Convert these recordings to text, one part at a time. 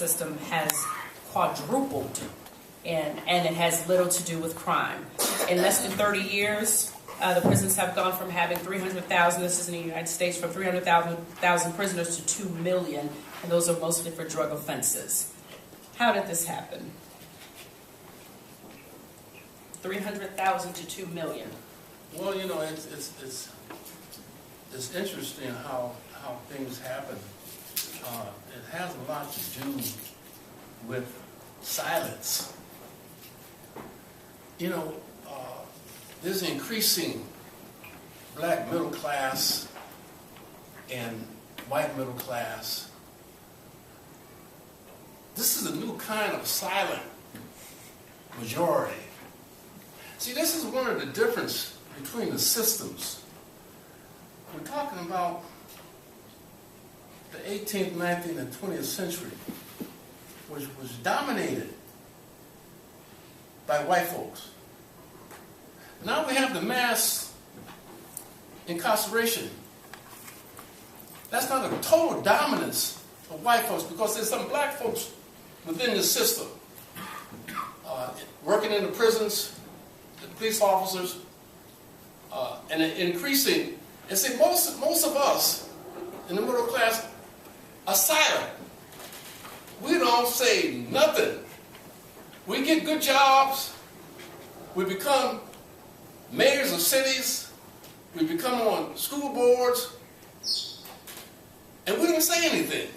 system has quadrupled, and it has little to do with crime. In less than 30 years, the prisons have gone from having 300,000, this is in the United States, from 300,000 prisoners to 2 million, and those are mostly for drug offenses. How did this happen? 300,000 to 2 million. Well, you know, it's interesting how things happen. It has a lot to do with silence. You know, there's increasing black middle class and white middle class. This is a new kind of silent majority. See, this is one of the differences between the systems. We're talking about the 18th, 19th, and 20th century, which was dominated by white folks. Now we have the mass incarceration. That's not a total dominance of white folks, because there's some black folks within the system, working in the prisons, the police officers, and increasing. And see, most of us in the middle class are silent. We don't say nothing. We get good jobs. We become mayors of cities. We become on school boards, and we don't say anything.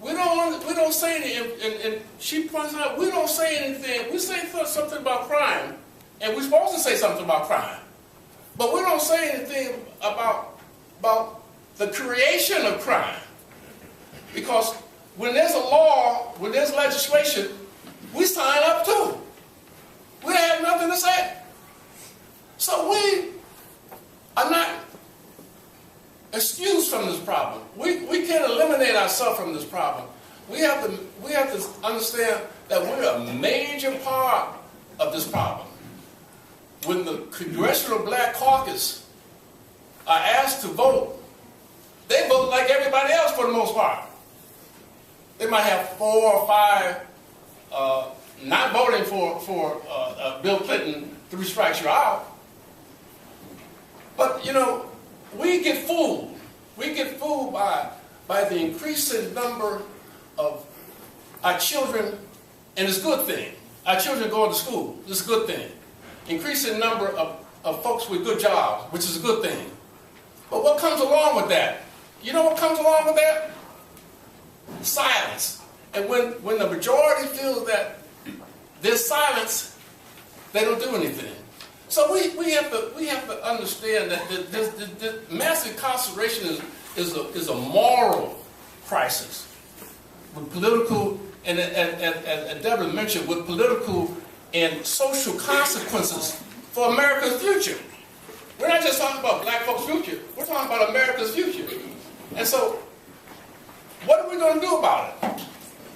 We don't say anything. And she points out, we don't say anything. We say something about crime, and we're supposed to say something about crime, but we don't say anything about the creation of crime. Because when there's a law, when there's legislation, we sign up too. We have nothing to say. So we are not excused from this problem. We can't eliminate ourselves from this problem. We have to understand that we're a major part of this problem. When the Congressional Black Caucus are asked to vote, they vote like everybody else for the most part. They might have 4 or 5 not voting for Bill Clinton, 3 strikes you're out. But, you know, we get fooled. We get fooled by the increasing number of our children, and it's a good thing. Our children going to school, it's a good thing. Increasing number of folks with good jobs, which is a good thing. But what comes along with that? You know what comes along with that? Silence. And when the majority feels that there's silence, they don't do anything. So we have to understand that the mass incarceration is a moral crisis, with political, and as Deborah mentioned, with political and social consequences for America's future. We're not just talking about black folks' future. We're talking about America's future. And so, what are we going to do about it?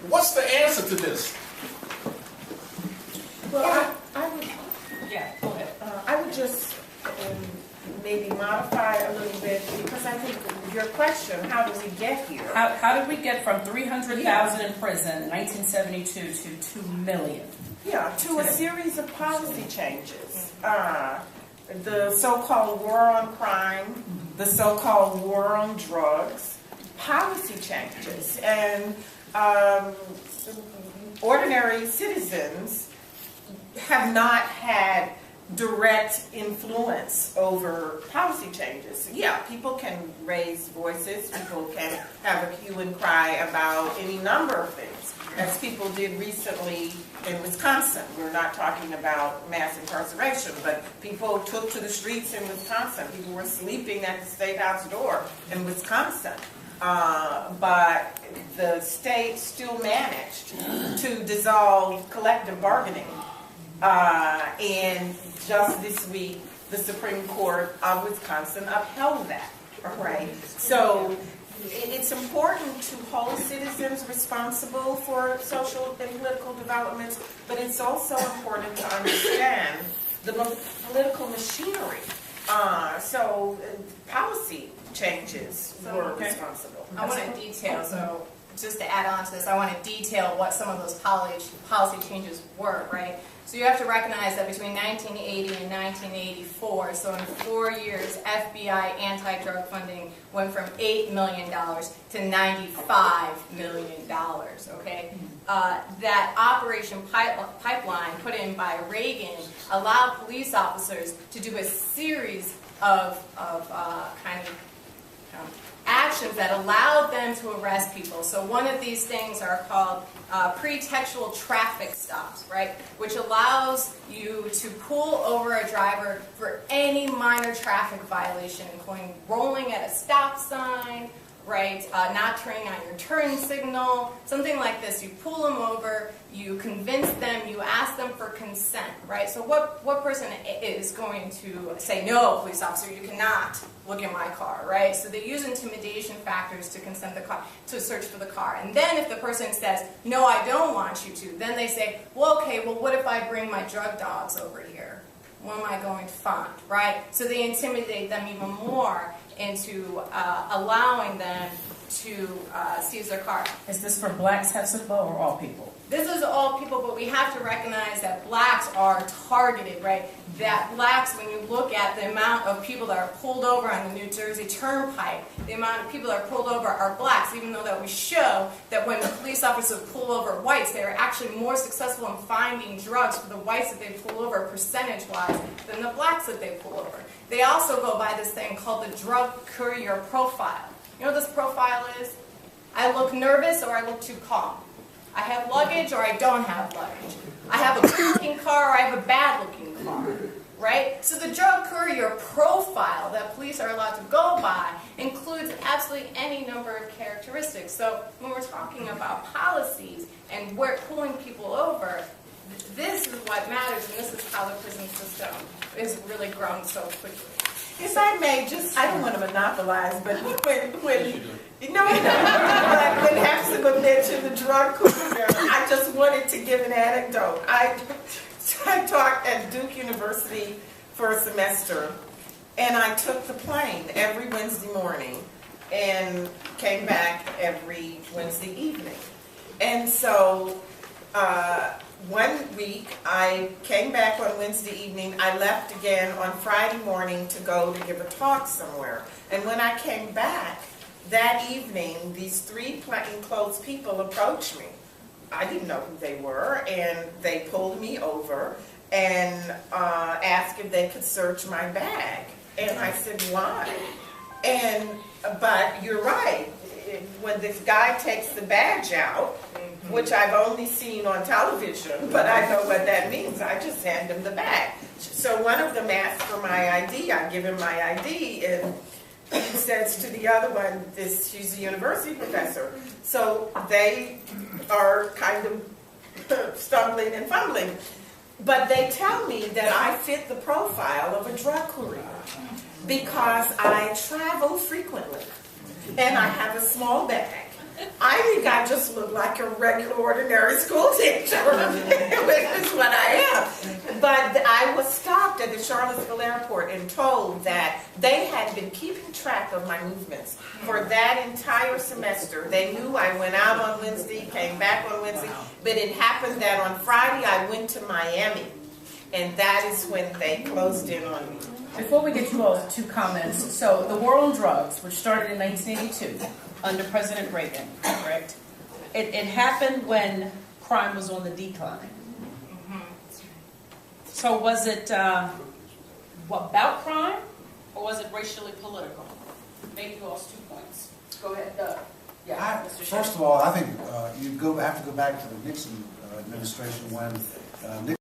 What's the answer to this? Well, I would. Yeah, go ahead. I would just maybe modify a little bit, because I think your question, how did we get here? How did we get from 300,000 in prison in 1972 to 2 million? Yeah, to a series of policy changes. The so-called war on crime, the so-called war on drugs, policy changes, and ordinary citizens have not had direct influence over policy changes. Yeah, people can raise voices, people can have a hue and cry about any number of things, as people did recently in Wisconsin. We're not talking about mass incarceration, but people took to the streets in Wisconsin. People were sleeping at the State House door in Wisconsin. But the state still managed to dissolve collective bargaining. And just this week, the Supreme Court of Wisconsin upheld that, right? So it's important to hold citizens responsible for social and political developments, but it's also important to understand the political machinery. So policy changes were responsible. I want to detail. So just to add on to this, I want to detail what some of those policy changes were, right? So you have to recognize that between 1980 and 1984, so in 4 years, FBI anti-drug funding went from $8 million to $95 million, okay? That Operation Pipeline put in by Reagan allowed police officers to do a series of actions that allowed them to arrest people. So one of these things are called pretextual traffic stops, right? Which allows you to pull over a driver for any minor traffic violation, including rolling at a stop sign, right? Not turning on your turn signal, something like this. You pull them over, you convince them, you ask them for consent, right? So what person is going to say, no, police officer, you cannot look in my car, right? So they use intimidation factors to consent the car, to search for the car. And then if the person says, no, I don't want you to, then they say, well, okay, well, what if I bring my drug dogs over here? What am I going to find, right? So they intimidate them even more into allowing them to seize their car. Is this for blacks, Hepzibah, or all people? This is all people, but we have to recognize that blacks are targeted, right? That blacks, when you look at the amount of people that are pulled over on the New Jersey Turnpike, the amount of people that are pulled over are blacks, even though that we show that when the police officers pull over whites, they are actually more successful in finding drugs for the whites that they pull over percentage-wise than the blacks that they pull over. They also go by this thing called the drug courier profile. You know what this profile is? I look nervous or I look too calm. I have luggage or I don't have luggage. I have a good-looking car or I have a bad-looking car, right? So the drug courier profile that police are allowed to go by includes absolutely any number of characteristics. So when we're talking about policies and we're pulling people over, this is what matters, and this is how the prison system is really grown so quickly. If I may, just, I don't want to monopolize, but when Hepzibah mentioned the drug courier, I just wanted to give an anecdote. I taught at Duke University for a semester, and I took the plane every Wednesday morning and came back every Wednesday evening. And so one week I came back on Wednesday evening, I left again on Friday morning to go to give a talk somewhere. And when I came back that evening, these three plainclothes people approached me. I didn't know who they were, and they pulled me over and asked if they could search my bag. And I said, why? But you're right. When this guy takes the badge out, which I've only seen on television, but I know what that means. I just hand him the bag. So one of them asked for my ID. I give him my ID, and he says to the other one, she's a university professor. So they are kind of stumbling and fumbling. But they tell me that I fit the profile of a drug courier because I travel frequently and I have a small bag. I think I just look like a regular, ordinary school teacher, which is what I am. But I was stopped at the Charlottesville airport and told that they had been keeping track of my movements for that entire semester. They knew I went out on Wednesday, came back on Wednesday, but it happened that on Friday I went to Miami, and that is when they closed in on me. Before we get to those two comments, so the war on drugs, which started in 1982 under President Reagan, correct? It happened when crime was on the decline. So was it about crime, or was it racially political? Maybe you lost 2 points. Go ahead, Doug. Yeah, Mr. First of all, I think you have to go back to the Nixon administration when Nixon